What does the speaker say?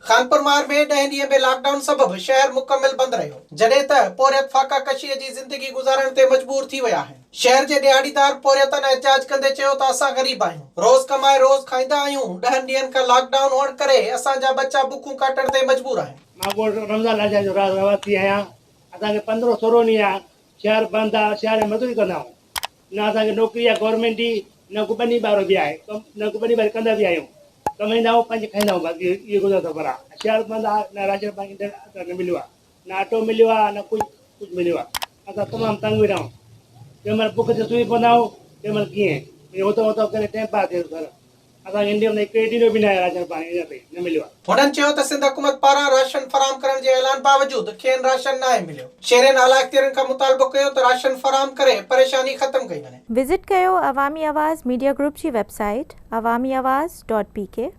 खानपुर मार में 10 ॾींहं में लॉकडाउन सबब शहर मुकम्मल बंद रहियो, जॾहिं त पोरियत फाका कशीअ जी ज़िंदगी गुज़ारण ते मजबूर थी विया आहिनि। शहर जे दिहाड़ीदार पोरियतन एहतिजाज कंदे चयो त असां गरीब आहियूं, रोज़ कमाए रोज़ खाईंदा आहियूं। 10 ॾींहंनि खां लॉकडाउन हुअण करे असांजा बच्चा बुखूं काटण ते मजबूर आहिनि। मां रमज़ान राजा जो रहवासी आहियां। असांखे 15-16 ॾींहं शहर बंदि आहे, शहर में मज़दूरी कंदा आहियूं। न असांखे नौकिरी आहे गवर्नमेंट जी, न को ॿनी ॿार बि आहे, न को ॿनी ॿार कंदा बि आहियूं। कमाईंदा आहियूं, पंहिंजे खाईंदा आहियूं, बाक़ी इहो गुज़र ख़बर आहे। शहर बंदि आहे, न राशन पाणी न मिलियो आहे, न ऑटो मिलियो आहे, न कुझु मिलियो आहे। असां तमामु तंग वेठा आहियूं। कंहिं महिल बुख ते सुम्ही पवंदा आहियूं, कंहिं महिल कीअं हुतो करे टाइम पास थिए थो। असांखे इंडिया में 1 ॾींहुं बि न आहे राशन पाणी न मिलियो आहे। हुननि चयो त सिंध हुकूमत पारां राशन फराहम करण जे ऐलान बावजूद खेनि राशन न आहे मिलियो। शेरनि आला इख्तियारनि खां मुतालबो कयो त राशन फराहम करे परेशानी ख़त्म कई वञे। विज़िट कयो अवामी आवाज़ मीडिया ग्रुप जी वेबसाइट awamiawaz.pk